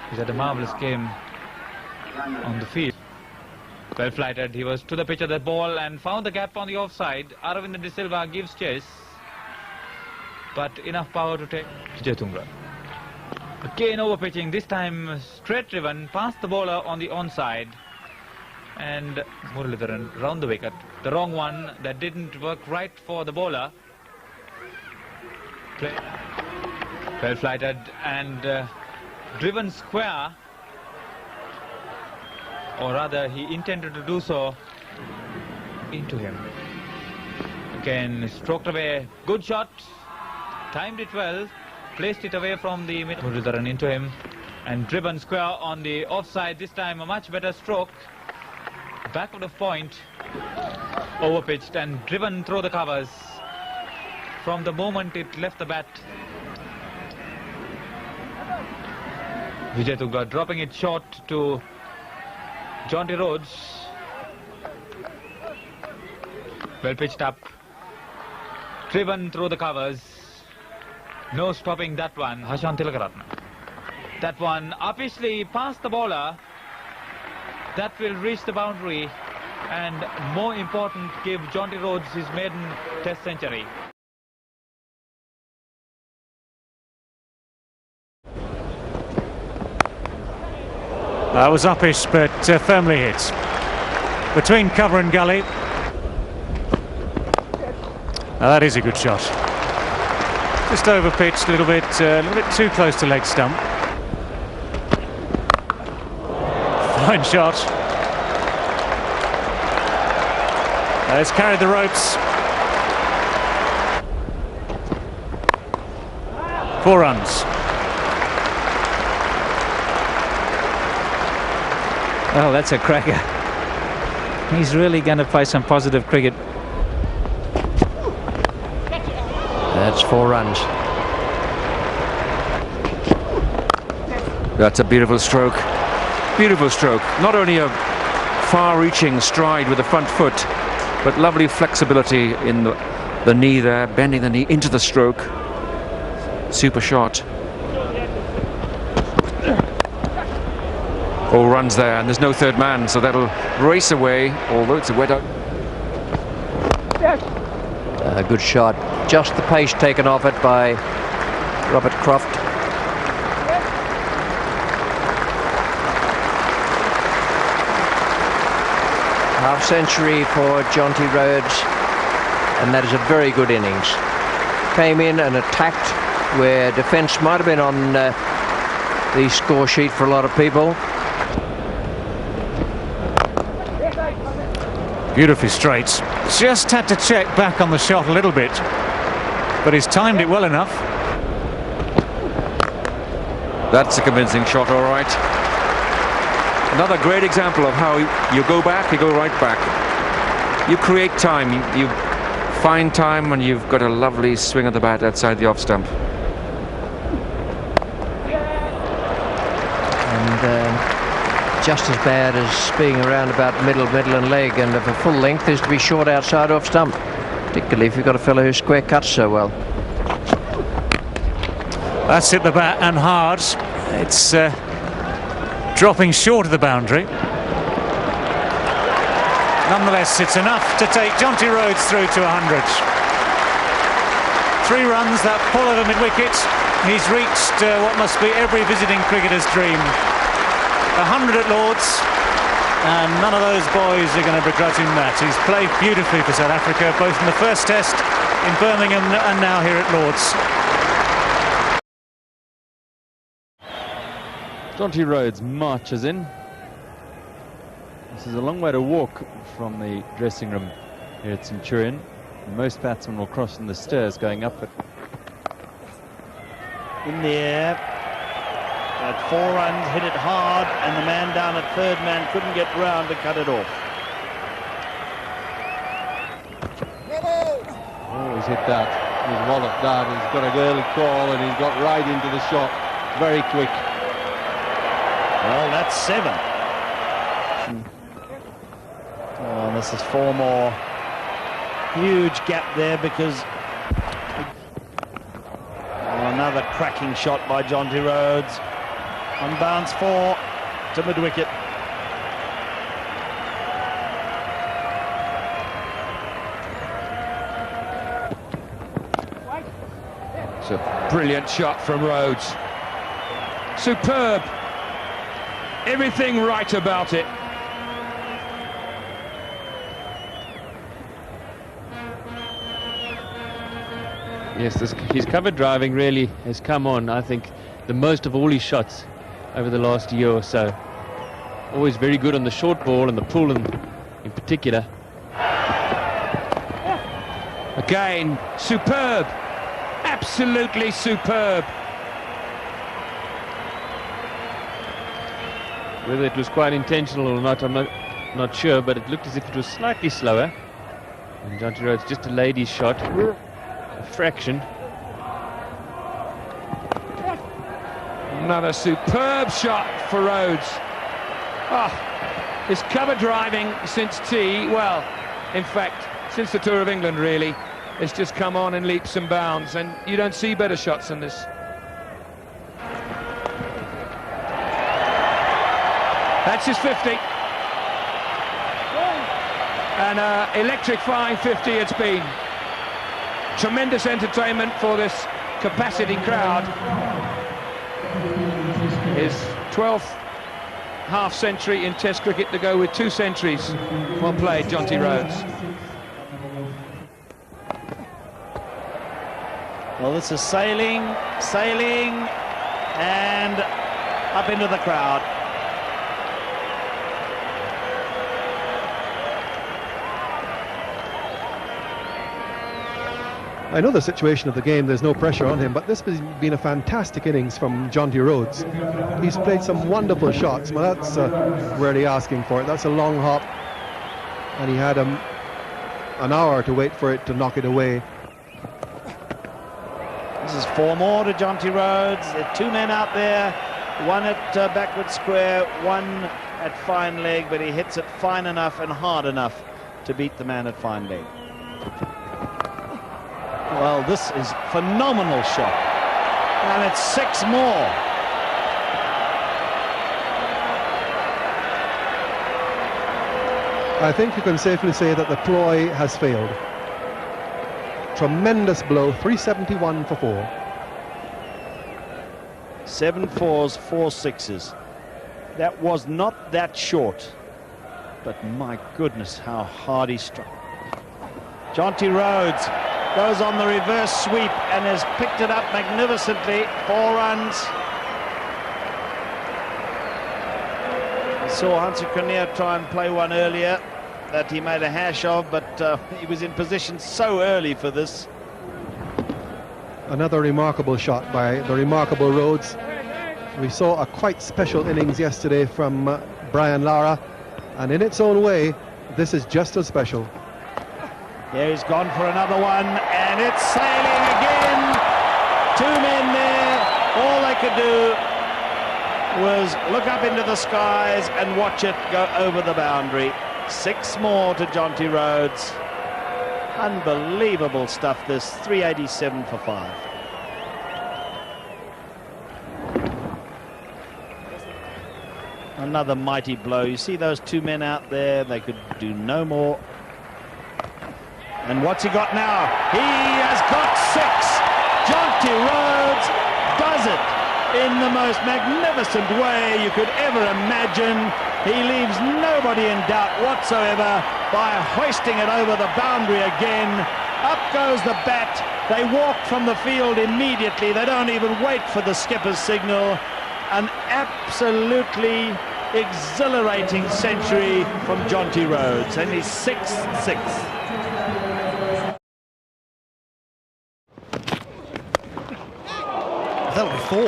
He's had a marvellous game on the field. Well flighted, he was to the pitch of the ball and found the gap on the offside. Aravinda De Silva gives chase, but enough power to take Vijay. Again over pitching, this time straight driven past the bowler on the onside, and Muralidharan round the wicket. The wrong one, that didn't work right for the bowler. Well flighted and driven square, or rather he intended to do so, into him. Again stroked away, good shot, timed it well, placed it away from the middle. Muralidharan into him and driven square on the offside, this time a much better stroke. Back of the point, over pitched and driven through the covers from the moment it left the bat. Vijay Tunga dropping it short to Jonty Rhodes. Well pitched up, driven through the covers. No stopping that one. Hashan Tilakaratne. That one uppishly past the bowler. That will reach the boundary and, more important, give Jonty Rhodes his maiden Test century. That was uppish, but firmly hit between cover and gully. Now that is a good shot. Just over pitched a little bit too close to leg stump. Fine shot. It's carried the ropes. 4 runs. Oh, that's a cracker. He's really going to play some positive cricket. That's 4 runs. That's a beautiful stroke. Beautiful stroke. Not only a far-reaching stride with the front foot, but lovely flexibility in the knee there, bending the knee into the stroke. Super shot. All runs there, and there's no third man, so that'll race away, although it's a wet out. Good shot. Just the pace taken off it by Robert Croft. Half century for Jonty Rhodes, and that is a very good innings. Came in and attacked where defence might have been on the score sheet for a lot of people. Beautifully straight. Just had to check back on the shot a little bit, but he's timed it well enough. That's a convincing shot, all right. Another great example of how you go back, you go right back. You create time, you find time when you've got a lovely swing of the bat outside the off stump. And just as bad as being around about middle and leg, and of a full length is to be short outside off stump, particularly if you've got a fellow who square cuts so well. That's hit the bat and hard. It's dropping short of the boundary. Nonetheless, it's enough to take Jonty Rhodes through to 100. 3 runs, that pull over mid-wicket. He's reached what must be every visiting cricketer's dream. 100 at Lords, and none of those boys are going to begrudge him that. He's played beautifully for South Africa, both in the first test in Birmingham and now here at Lords. Jonty Rhodes marches in. This is a long way to walk from the dressing room here at Centurion. Most batsmen will cross in the stairs going up it. In the air, at 4 runs, hit it hard, and the man down at third man couldn't get round to cut it off. Oh, he's hit that. He's walloped that. He's got an early call, and he's got right into the shot. Very quick. Well, that's 7. Oh, and this is 4 more. Huge gap there because Another cracking shot by Jonty Rhodes. On bounce 4 to mid-wicket. It's a brilliant shot from Rhodes. Superb. Everything right about it. Yes, his cover driving really has come on. I think the most of all his shots over the last year or so. Always very good on the short ball and the pull in particular. Again, superb. Absolutely superb. Whether it was quite intentional or not, I'm not sure, but it looked as if it was slightly slower. And Jonty Rhodes just delayed his shot a fraction. Another superb shot for Rhodes. His cover driving since tea, well, in fact, since the Tour of England really, it's just come on in leaps and bounds, and you don't see better shots than this. That's his 50. And electrifying 50 it's been. Tremendous entertainment for this capacity crowd. His 12th half-century in Test cricket to go with 2 centuries. Well played, Jonty Rhodes. Well, this is sailing, and up into the crowd. I know the situation of the game, there's no pressure on him, but this has been a fantastic innings from Jonty Rhodes. He's played some wonderful shots, but that's really asking for it. That's a long hop, and he had an hour to wait for it to knock it away. This is 4 more to Jonty Rhodes. There are 2 men out there, one at backward square, one at fine leg, but he hits it fine enough and hard enough to beat the man at fine leg. Well, this is phenomenal shot, and it's 6 more. I think you can safely say that the ploy has failed. Tremendous blow, 371 for 4. 7 4s, 4 6s. That was not that short, but my goodness, how hard he struck. Jonty Rhodes goes on the reverse sweep and has picked it up magnificently. 4 runs. I saw Hansi Cronje try and play one earlier that he made a hash of, but he was in position so early for this. Another remarkable shot by the remarkable Rhodes. We saw a quite special innings yesterday from Brian Lara, and in its own way, this is just as special. Yeah, he's gone for another one, and it's sailing again. 2 men there. All they could do was look up into the skies and watch it go over the boundary. 6 more to Jonty Rhodes. Unbelievable stuff, this. 387 for 5. Another mighty blow. You see those 2 men out there, they could do no more. And what's he got now? He has got 6. Jonty Rhodes does it in the most magnificent way you could ever imagine. He leaves nobody in doubt whatsoever by hoisting it over the boundary again. Up goes the bat. They walk from the field immediately. They don't even wait for the skipper's signal. An absolutely exhilarating century from Jonty Rhodes, and his 6th 6. That'll be 4.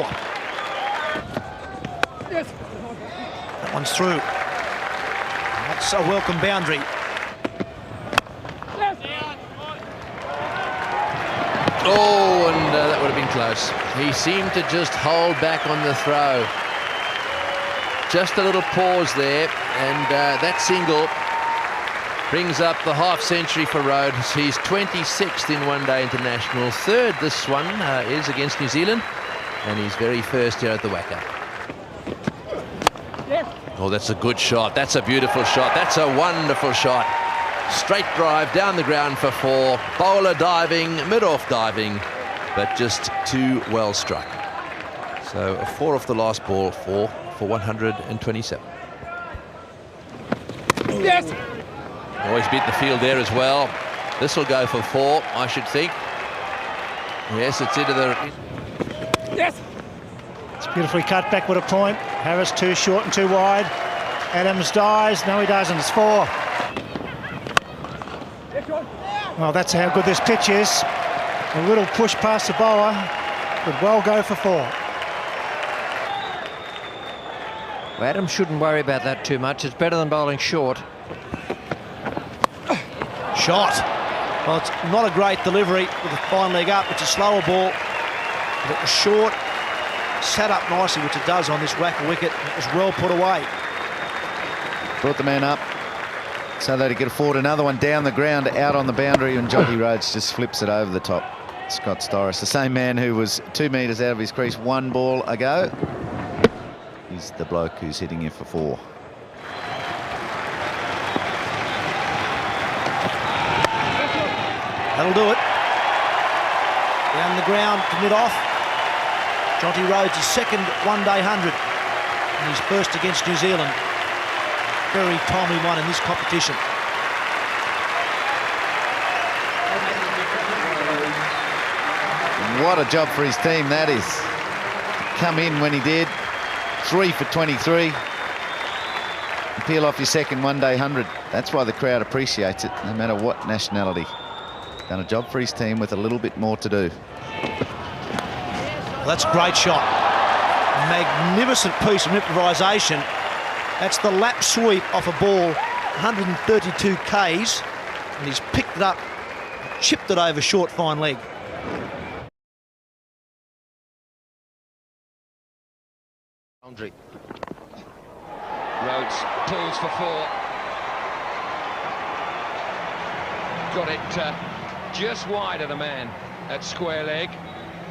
Yes. That one's through. That's a welcome boundary. Oh, and that would have been close. He seemed to just hold back on the throw. Just a little pause there, and that single brings up the half century for Rhodes. He's 26th in one-day international. Third this one is against New Zealand, and he's very first here at the W.A.C.A. Oh, that's a good shot. That's a beautiful shot. That's a wonderful shot. Straight drive down the ground for 4. Bowler diving, mid-off diving, but just too well struck. So a 4 off the last ball, 4 for 127. Yes! Always beat the field there as well. This will go for 4, I should think. Yes, it's into the... Yes! It's beautifully cut back with a point. Harris too short and too wide. Adams dies. No, he doesn't. It's 4. Well, that's how good this pitch is. A little push past the bowler could well go for 4. Well, Adams shouldn't worry about that too much. It's better than bowling short. Shot. Well, it's not a great delivery with the fine leg up. It's a slower ball. But it was short, sat up nicely, which it does on this W.A.C.A wicket. It was well put away. Brought the man up so that he could afford another one down the ground, out on the boundary, and Jonty Rhodes just flips it over the top. Scott Storris, the same man who was 2 metres out of his crease 1 ball ago, he's the bloke who's hitting you for 4. That'll do it. Down the ground to mid-off. Jonty Rhodes' second one-day 100. And he's first against New Zealand. Very timely one in this competition. What a job for his team that is. Come in when he did. 3 for 23. And peel off your second one-day 100. That's why the crowd appreciates it, no matter what nationality. Done a job for his team with a little bit more to do. Well, that's a great shot. Magnificent piece of improvisation. That's the lap sweep off a ball, 132 Ks, and he's picked it up, chipped it over short, fine leg. Rhodes pulls for 4. Got it just wide of the man at square leg,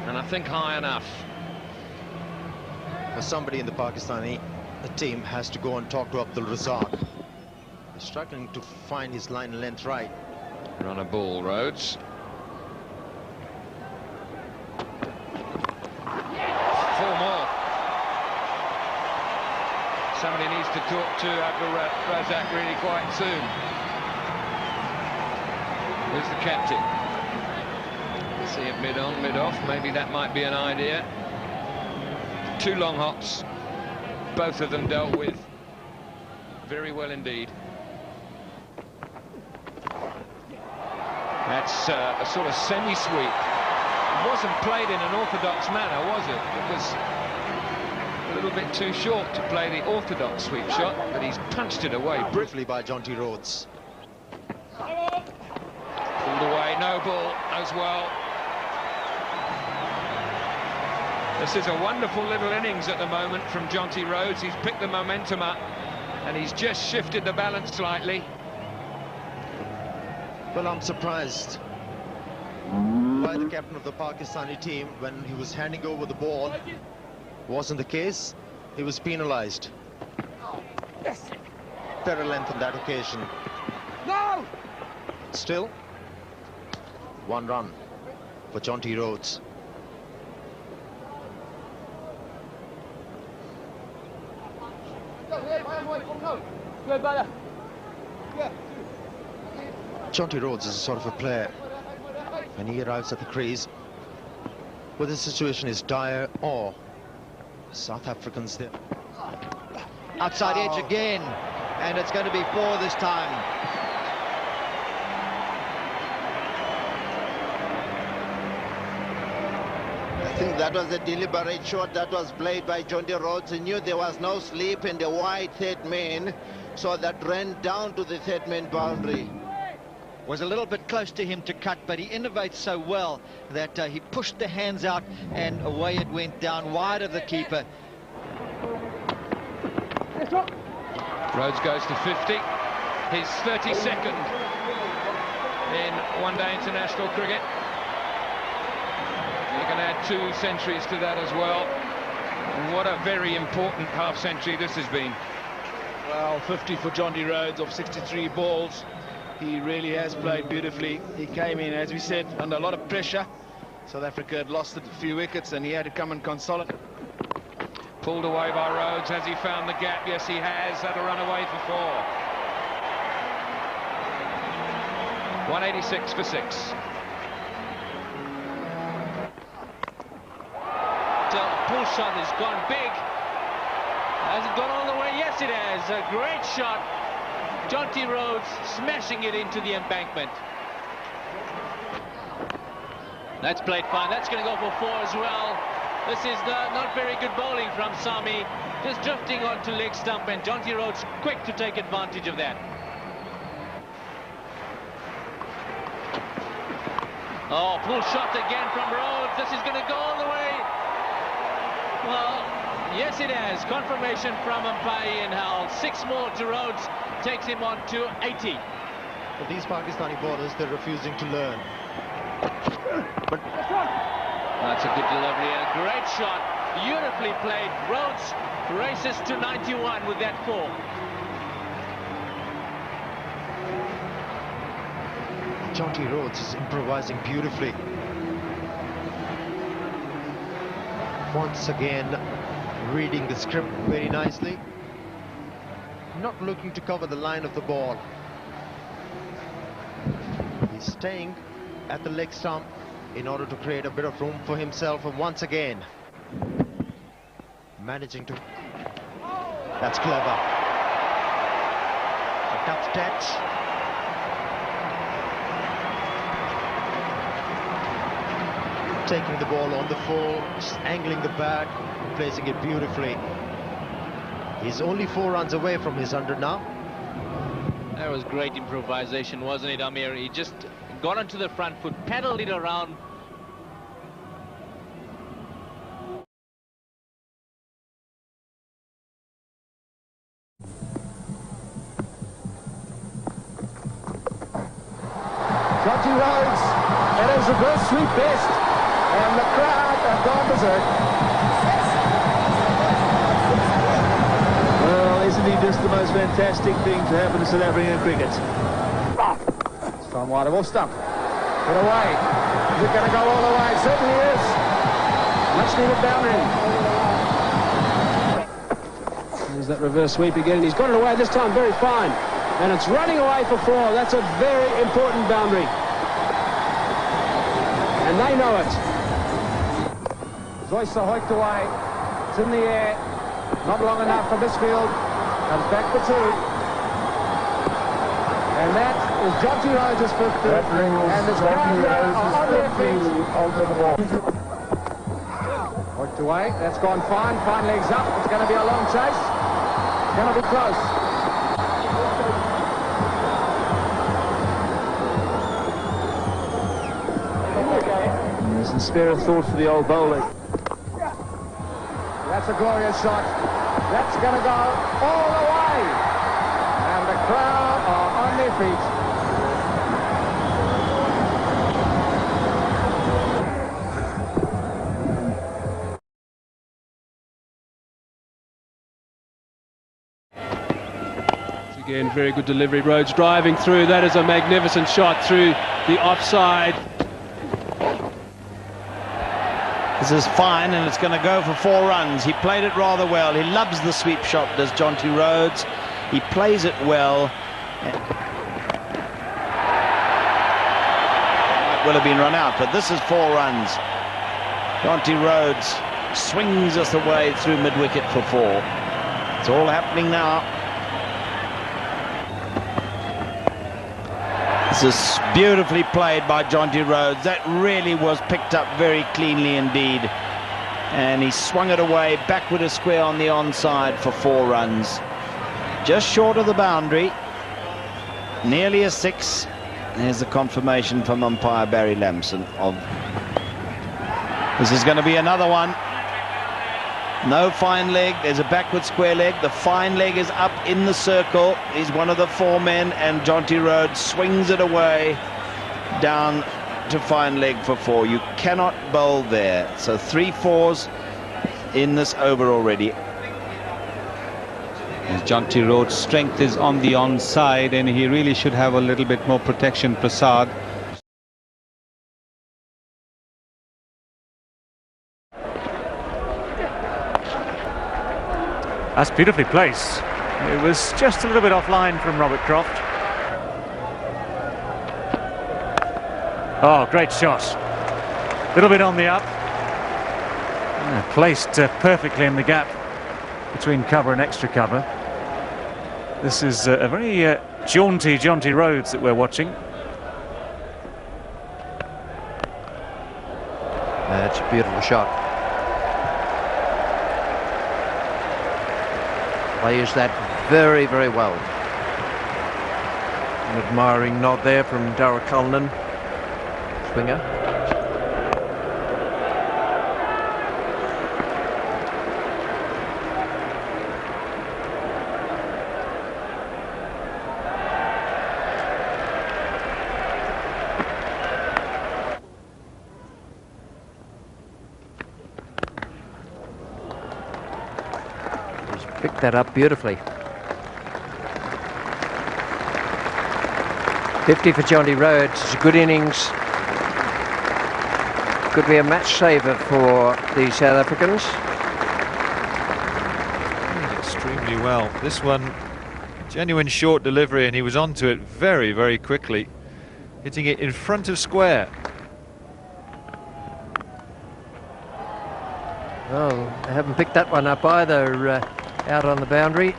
and I think high enough. For somebody in the Pakistani team has to go and talk to Abdul Razak. He's struggling to find his line and length right. Run a ball, Rhodes. 4 more. Somebody needs to talk to Abdul Razak really quite soon. Where's the captain? See it mid-on, mid-off. Maybe that might be an idea. 2 long hops. Both of them dealt with very well indeed. That's a sort of semi-sweep. It wasn't played in an orthodox manner, was it? It was a little bit too short to play the orthodox sweep shot, but he's punched it away Briefly by Jonty Rhodes. Pulled away, no ball as well. This is a wonderful little innings at the moment from Jonty Rhodes. He's picked the momentum up and he's just shifted the balance slightly. Well, I'm surprised by the captain of the Pakistani team when he was handing over the ball. Wasn't the case. He was penalized. Yes. Better length on that occasion. No! Still, 1 run for Jonty Rhodes. Jonty Rhodes is a sort of a player when he arrives at the crease, whether the situation is dire or South Africans there. Outside edge again, and it's going to be 4 this time. I think that was a deliberate shot that was played by Jonty Rhodes. He knew there was no sleep in the wide third man, so that ran down to the third man boundary. Was a little bit close to him to cut, but he innovates so well that he pushed the hands out and away it went down wide of the keeper. Rhodes goes to 50. his 32nd in one-day international cricket. He can add 2 centuries to that as well. What a very important half-century this has been. Well, 50 for Jonty Rhodes of 63 balls. He really has played beautifully. He came in, as we said, under a lot of pressure. South Africa had lost a few wickets and he had to come and consolidate. Pulled away by Rhodes. Has he found the gap? Yes, he has. That'll run away for 4. 186 for 6. Pull shot has gone big. Has it gone all the way? Yes, it has. A great shot. Jonty Rhodes smashing it into the embankment. That's played fine. That's going to go for 4 as well. This is not very good bowling from Sami. Just drifting onto leg stump, and Jonty Rhodes quick to take advantage of that. Oh, pull shot again from Rhodes. This is going to go all the way. Well, yes, it has. Confirmation from umpire Ian Howell. 6 more to Rhodes. Takes him on to 80. For these Pakistani bowlers, they're refusing to learn. But that's a good delivery and a great shot. Beautifully played. Rhodes races to 91 with that 4. Jonty Rhodes is improvising beautifully. Once again, reading the script very nicely. Not looking to cover the line of the ball. He's staying at the leg stump in order to create a bit of room for himself, and once again managing to... That's clever. A tough catch. Taking the ball on the full, just angling the bat, placing it beautifully. He's only 4 runs away from his 100 now. That was great improvisation, wasn't it, Amir? He just got onto the front foot, paddled it around. Jonty Rhodes, that is reverse sweep best, and the crowd have gone berserk. Well, isn't he just the most fantastic thing to happen to South African cricket? It's time wide of off stump. Put away. Is it going to go all the way? It certainly is. Much needed boundary. There's that reverse sweep again, and he's got it away this time very fine. And it's running away for 4. That's a very important boundary. And they know it. Zoysa hoiked away. It's in the air. Not long enough for this field. Comes back for 2. And that is Jonty Rhodes' 50. And this crowd are on their feet. Hoiked away. That's gone fine. Fine legs up. It's going to be a long chase. It's going to be close. There's a spare of thought for the old bowler. That's a glorious shot. That's going to go all the way. And the crowd are on their feet. Again, very good delivery. Rhodes driving through. That is a magnificent shot through the offside. This is fine, and it's going to go for 4 runs. He played it rather well. He loves the sweep shot, does Jonty Rhodes. He plays it well. Might well have been run out, but this is 4 runs. Jonty Rhodes swings us away through mid-wicket for 4. It's all happening now. This is beautifully played by Jonty Rhodes. That really was picked up very cleanly indeed. And he swung it away, backward a square on the onside for 4 runs. Just short of the boundary. Nearly a 6. There's the confirmation from umpire Barry Lamson of... This is going to be another one. No fine leg. There's a backward square leg. The fine leg is up in the circle. He's one of the 4 men, and Jonty Rhodes swings it away down to fine leg for 4. You cannot bowl there. So 3 4s in this over already. As Jonty Rhodes' strength is on the onside, and he really should have a little bit more protection, Prasad. That's beautifully placed. It was just a little bit offline from Robert Croft. Oh, great shot. A little bit on the up. Placed perfectly in the gap between cover and extra cover. This is a very jaunty Jonty Rhodes that we're watching. That's a beautiful shot. Plays that very, very well. An admiring nod there from Darragh Cullinan, swinger. Picked that up beautifully. 50 for Jonty Rhodes. It's a good innings. Could be a match saver for the South Africans. Extremely well. This one, genuine short delivery, and he was onto it very, very quickly, hitting it in front of square. Well, they haven't picked that one up either. Out on the boundary.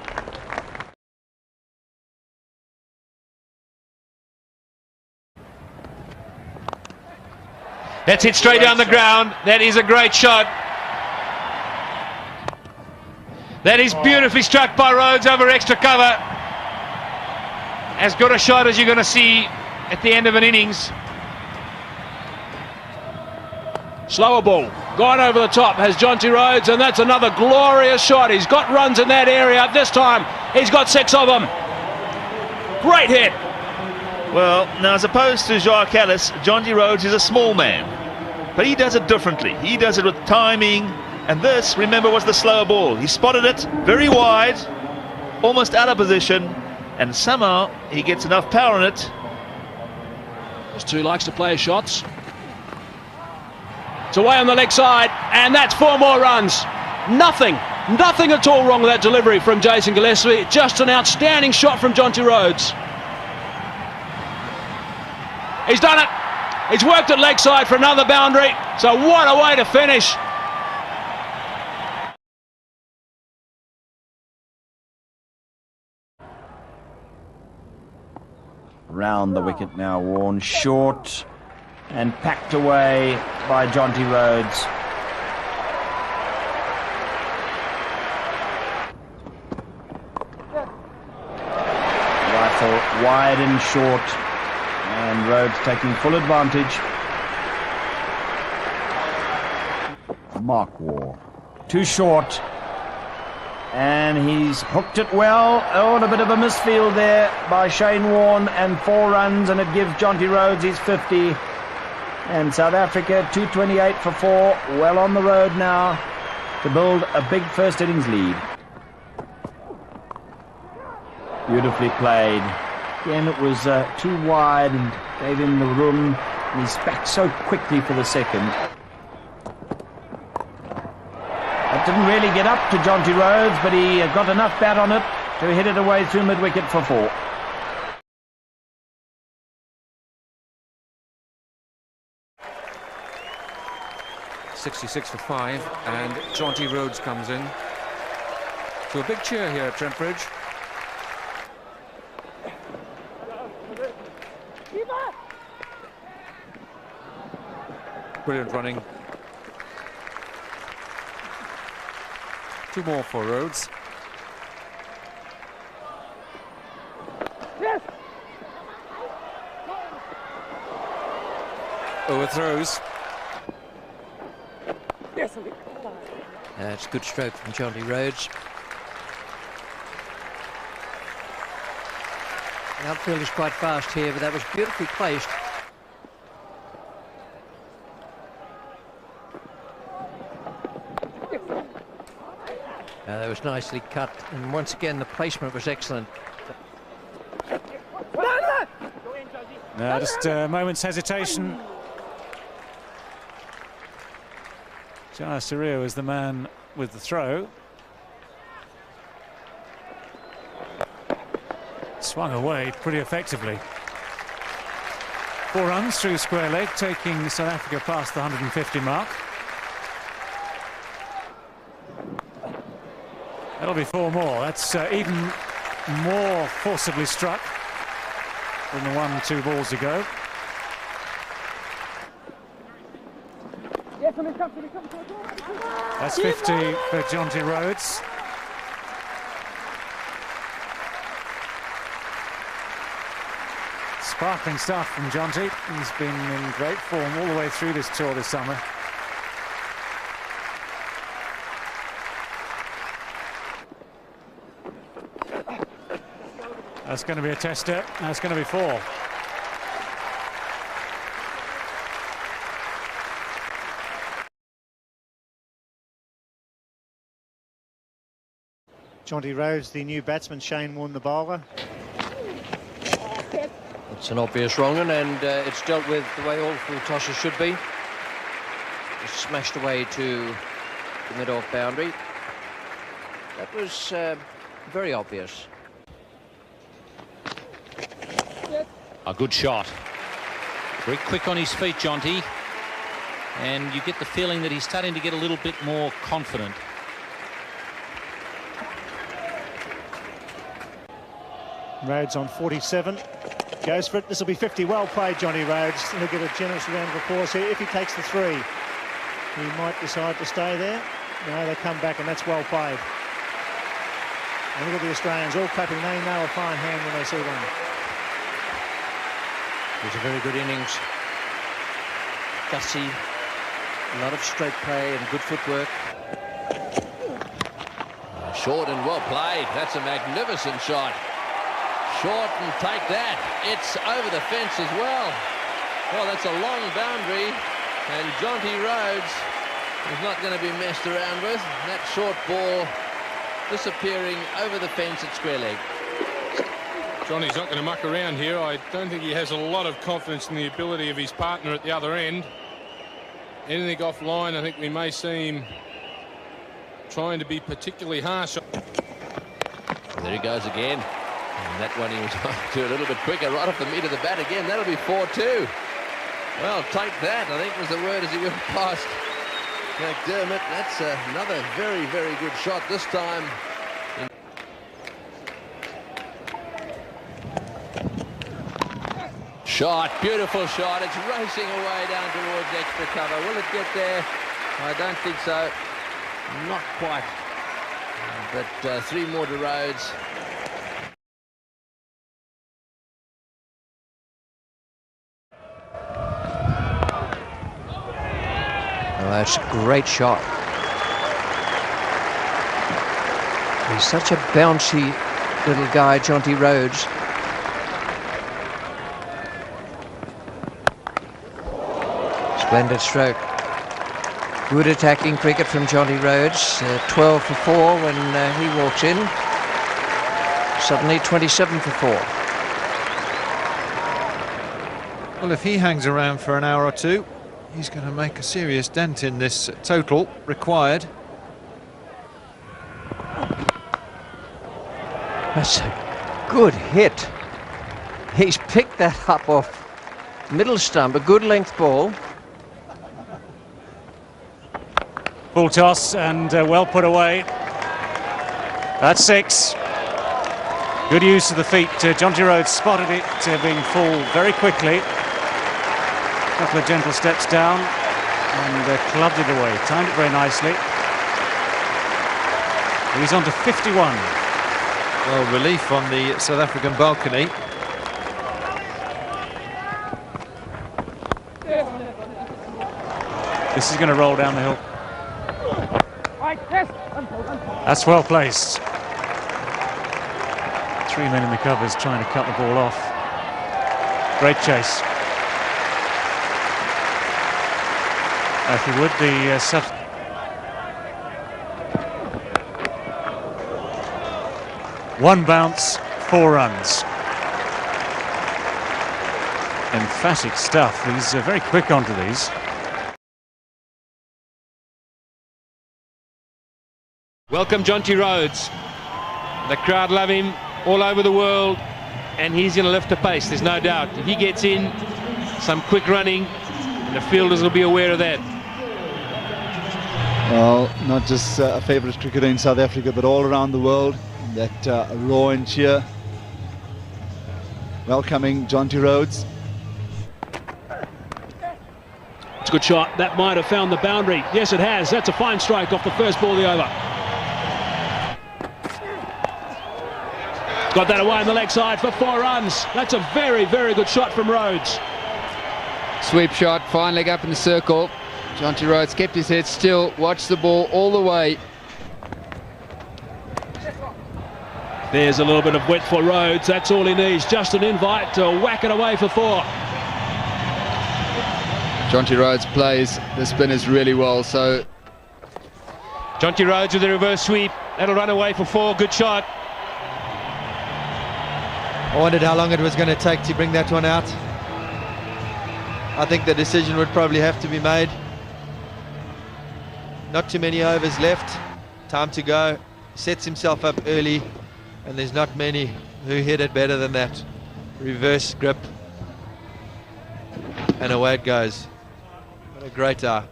That's hit straight down the ground. That is a great shot. That is beautifully struck by Rhodes over extra cover. As good a shot as you're going to see at the end of an innings. Slower ball. Gone over the top has Jonty Rhodes, and that's another glorious shot. He's got runs in that area. This time he's got 6 of them. Great hit. Well, now as opposed to Jacques Ellis, Jonty Rhodes is a small man, but he does it differently. He does it with timing, and this, remember, was the slower ball. He spotted it very wide, almost out of position, and somehow he gets enough power in it. Those 2 likes to play his shots. It's away on the leg side, and that's 4 more runs. Nothing at all wrong with that delivery from Jason Gillespie. Just an outstanding shot from Jonty Rhodes. He's done it. He's worked at leg side for another boundary. So what a way to finish. Round the wicket now, worn short and packed away by Jonty Rhodes. Rifle wide and short, and Rhodes taking full advantage. Mark War, too short, and he's hooked it well. Oh, and a bit of a misfield there by Shane Warne, and 4 runs, and it gives Jonty Rhodes his 50. And South Africa 228 for 4, well on the road now to build a big first innings lead. Beautifully played. Again, it was too wide and gave him the room, and he's back so quickly for the second. That didn't really get up to Jonty Rhodes, but he got enough bat on it to hit it away through mid-wicket for 4. 66 for 5, and Jonty Rhodes comes in. So a big cheer here at Trent Bridge. Brilliant running. 2 more for Rhodes. Yes. Overthrows. Yes. It's a good stroke from Jonty Rhodes. The outfield is quite fast here, but that was beautifully placed. That was nicely cut, and once again the placement was excellent. No, just a moment's hesitation. Jonty was the man with the throw. Swung away pretty effectively. 4 runs through square leg, taking South Africa past the 150 mark. That'll be 4 more. That's even more forcibly struck than the 1 2 balls ago. That's 50 for Jonty Rhodes. Sparkling stuff from Jonty. He's been in great form all the way through this tour this summer. That's going to be a tester. That's going to be 4. Jonty Rhodes, the new batsman. Shane Warne, the bowler. It's an obvious wrong one, and it's dealt with the way all full tosses should be. Just smashed away to the mid-off boundary. That was very obvious. A good shot. Very quick on his feet, Jonty. And you get the feeling that he's starting to get a little bit more confident. Rhodes on 47. Goes for it. This will be 50. Well played, Jonty Rhodes. He'll get a generous round of applause here if he takes the 3. He might decide to stay there. No, they come back, and that's well played. And look at the Australians all clapping. They know a fine hand when they see one. It was a very good innings. Gutsy, a lot of stroke play and good footwork. Short and well played. That's a magnificent shot. Short and take that. It's over the fence as well. Well, that's a long boundary, and Jonty Rhodes is not going to be messed around with. That short ball disappearing over the fence at square leg. Johnny's not going to muck around here. I don't think he has a lot of confidence in the ability of his partner at the other end. Anything offline, I think we may see him trying to be particularly harsh. There he goes again. And that one he was trying to do a little bit quicker, right off the meat of the bat again. That'll be 4-2. Well, take that, I think was the word as he went past McDermott. That's another very, very good shot this time. Shot, beautiful shot. It's racing away down towards extra cover. Will it get there? I don't think so. Not quite. But 3 more to Rhodes. Oh, that's a great shot. He's such a bouncy little guy, Jonty Rhodes. Splendid stroke. Good attacking cricket from Jonty Rhodes. 12 for 4 when he walks in. Suddenly 27 for 4. Well, if he hangs around for an hour or two, he's going to make a serious dent in this total required. That's a good hit. He's picked that up off middle stump, a good length ball. Full toss and well put away. That's 6. Good use of the feet. Jonty Rhodes spotted it being full very quickly. A couple of gentle steps down and clubbed it away. Timed it very nicely. He's on to 51. Well, relief on the South African balcony. This is going to roll down the hill. That's well placed. 3 men in the covers trying to cut the ball off. Great chase. If you would, the one bounce, 4 runs. Emphatic stuff. He's very quick onto these. Welcome Jonty Rhodes. The crowd love him all over the world, and he's going to lift the pace, there's no doubt. If he gets in, some quick running, and the fielders will be aware of that. Well, not just a favourite cricketer in South Africa, but all around the world. That roar and cheer. Welcoming Jonty Rhodes. It's a good shot. That might have found the boundary. Yes, it has. That's a fine strike off the first ball of the over. Got that away on the leg side for 4 runs. That's a very, very good shot from Rhodes. Sweep shot, fine leg up in the circle. Jonty Rhodes kept his head still, watched the ball all the way. There's a little bit of width for Rhodes. That's all he needs. Just an invite to whack it away for 4. Jonty Rhodes plays the spinners really well, so... Jonty Rhodes with the reverse sweep. That'll run away for 4. Good shot. I wondered how long it was going to take to bring that one out. I think the decision would probably have to be made. Not too many overs left. Time to go. Sets himself up early, and there's not many who hit it better than that. Reverse grip, and away it goes. What a great eye.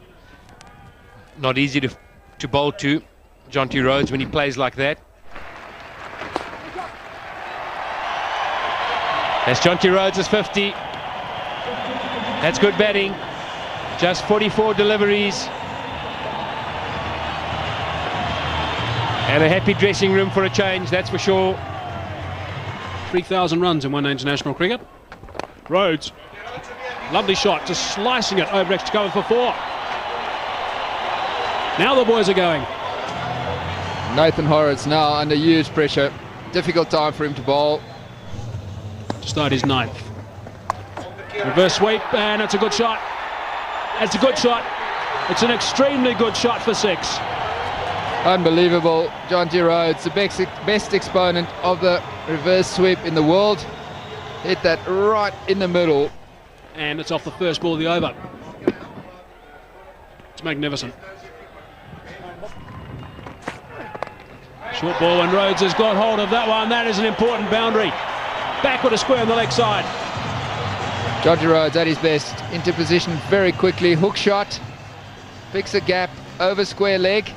Not easy to bowl to Jonty Rhodes when he plays like that. That's Jonty Rhodes' 50. That's good batting. Just 44 deliveries. And a happy dressing room for a change, that's for sure. 3,000 runs in one international cricket. Rhodes, lovely shot, just slicing it over extra cover for 4. Now the boys are going. Nathan Horrocks now under huge pressure. Difficult time for him to bowl. To start his 9th. Reverse sweep, and it's a good shot. It's a good shot. It's an extremely good shot for 6. Unbelievable. Jonty Rhodes, the best exponent of the reverse sweep in the world. Hit that right in the middle. And it's off the first ball of the over. It's magnificent. Short ball, and Rhodes has got hold of that one. That is an important boundary. Back with a square on the leg side. Jonty Rhodes at his best. Into position very quickly. Hook shot. Picks a gap over square leg.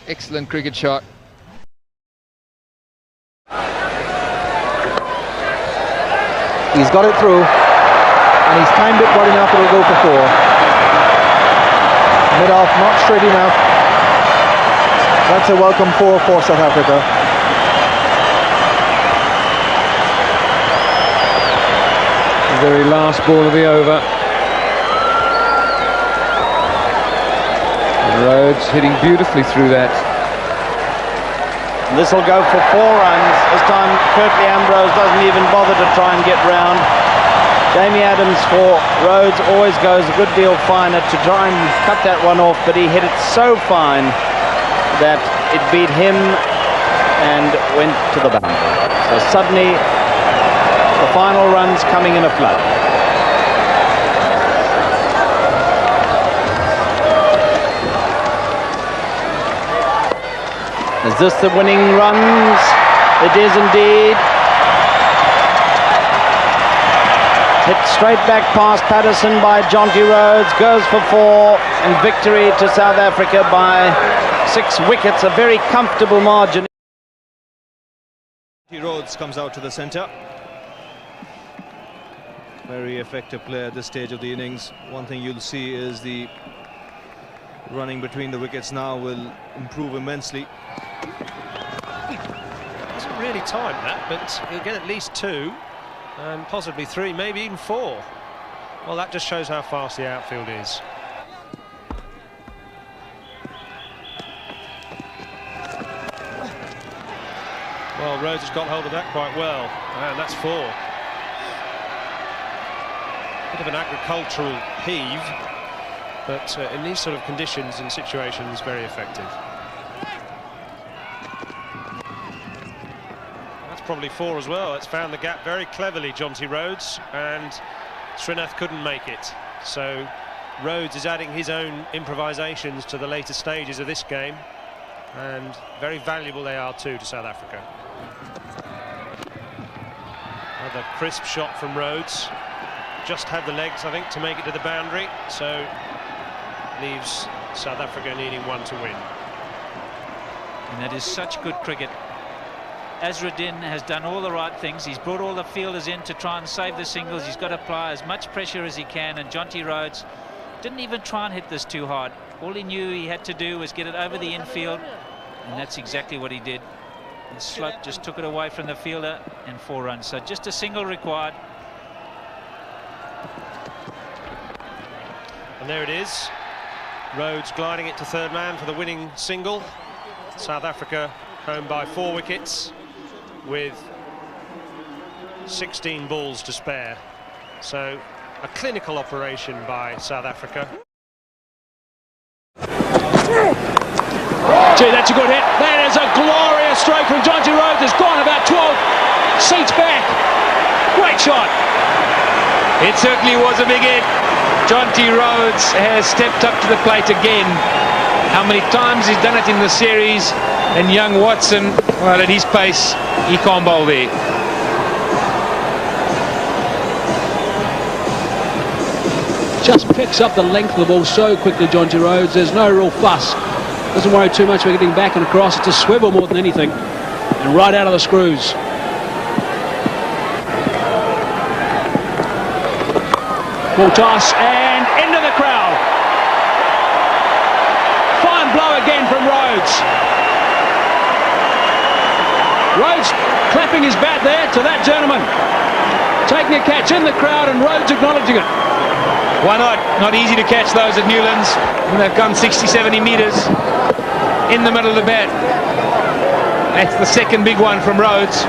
Excellent cricket shot. He's got it through, and he's timed it well enough. It'll go for 4. Mid-off, not straight enough. That's a welcome 4 for South Africa. The very last ball of the over. Rhodes hitting beautifully through that. This will go for 4 runs. This time Curtly Ambrose doesn't even bother to try and get round. Jamie Adams for Rhodes always goes a good deal finer to try and cut that one off, but he hit it so fine that it beat him and went to the boundary. So suddenly the final runs coming in a flood. Is this the winning runs? It is indeed. Hit straight back past Patterson by Jonty Rhodes, goes for 4, and victory to South Africa by 6 wickets, a very comfortable margin. Jonty Rhodes comes out to the centre. Very effective player at this stage of the innings. One thing you'll see is the running between the wickets now will improve immensely. Doesn't really time that, but he'll get at least 2 and possibly 3, maybe even 4. Well, that just shows how fast the outfield is. Well, Rhodes has got hold of that quite well, and that's 4. Bit of an agricultural heave, but in these sort of conditions and situations, very effective. That's probably 4 as well. It's found the gap very cleverly, Jonty Rhodes, and Srinath couldn't make it. So Rhodes is adding his own improvisations to the later stages of this game, and very valuable they are too to South Africa. Another crisp shot from Rhodes. Just had the legs, I think, to make it to the boundary, so leaves South Africa needing 1 to win. And that is such good cricket. Azruddin has done all the right things. He's brought all the fielders in to try and save the singles. He's got to apply as much pressure as he can, and Jonty Rhodes didn't even try and hit this too hard. All he knew he had to do was get it over the infield, and that's exactly what he did. And Slope just took it away from the fielder, and 4 runs. So just a single required. And there it is. Rhodes gliding it to third man for the winning single. South Africa home by 4 wickets with 16 balls to spare. So a clinical operation by South Africa. Gee, that's a good hit. That is a glorious stroke from Jonty Rhodes. It's gone about 12 seats back. Great shot. It certainly was a big hit. Jonty Rhodes has stepped up to the plate again. How many times he's done it in the series, and young Watson, well, at his pace, he can't bowl there. Just picks up the length of the ball so quickly, Jonty Rhodes. There's no real fuss. Doesn't worry too much about getting back and across. It's a swivel more than anything. And right out of the screws. Full toss and into the crowd. Fine blow again from Rhodes. Rhodes clapping his bat there to that gentleman. Taking a catch in the crowd, and Rhodes acknowledging it. Why not? Not easy to catch those at Newlands when they've come 60, 70 metres in the middle of the bat. That's the second big one from Rhodes.